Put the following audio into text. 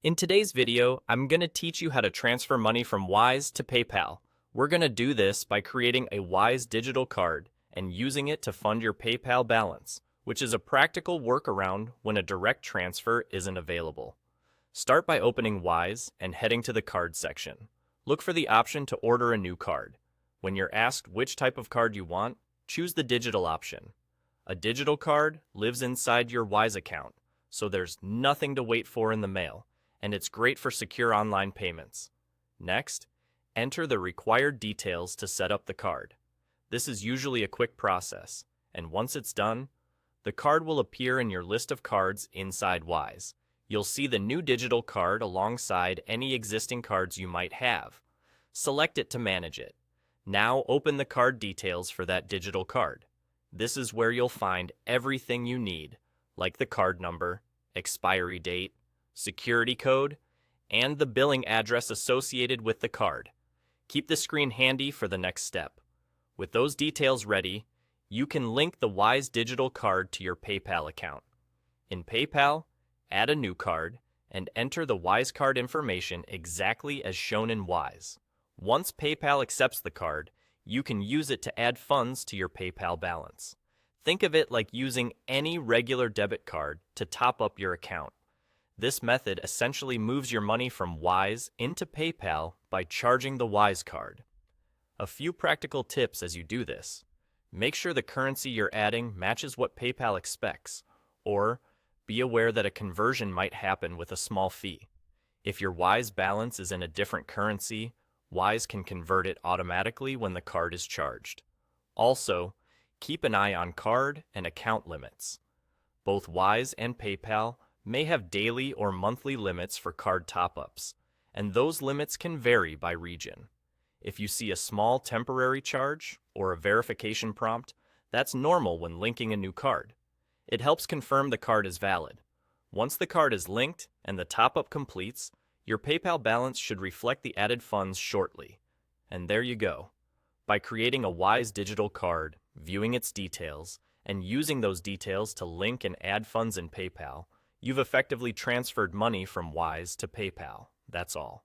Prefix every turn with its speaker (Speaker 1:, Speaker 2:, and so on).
Speaker 1: In today's video, I'm going to teach you how to transfer money from Wise to PayPal. We're going to do this by creating a Wise digital card and using it to fund your PayPal balance, which is a practical workaround when a direct transfer isn't available. Start by opening Wise and heading to the card section. Look for the option to order a new card. When you're asked which type of card you want, choose the digital option. A digital card lives inside your Wise account, so there's nothing to wait for in the mail, and it's great for secure online payments. Next, enter the required details to set up the card. This is usually a quick process, and once it's done, the card will appear in your list of cards inside Wise. You'll see the new digital card alongside any existing cards you might have. Select it to manage it. Now open the card details for that digital card. This is where you'll find everything you need, like the card number, expiry date, security code, and the billing address associated with the card. Keep the screen handy for the next step. With those details ready, you can link the Wise digital card to your PayPal account. In PayPal, add a new card and enter the Wise card information exactly as shown in Wise. Once PayPal accepts the card, you can use it to add funds to your PayPal balance. Think of it like using any regular debit card to top up your account. This method essentially moves your money from Wise into PayPal by charging the Wise card. A few practical tips as you do this. Make sure the currency you're adding matches what PayPal expects, or be aware that a conversion might happen with a small fee. If your Wise balance is in a different currency, Wise can convert it automatically when the card is charged. Also, keep an eye on card and account limits. Both Wise and PayPal may have daily or monthly limits for card top-ups, and those limits can vary by region. If you see a small temporary charge or a verification prompt, that's normal when linking a new card. It helps confirm the card is valid. Once the card is linked and the top-up completes, your PayPal balance should reflect the added funds shortly. And there you go. By creating a Wise digital card, viewing its details, and using those details to link and add funds in PayPal, you've effectively transferred money from Wise to PayPal. That's all.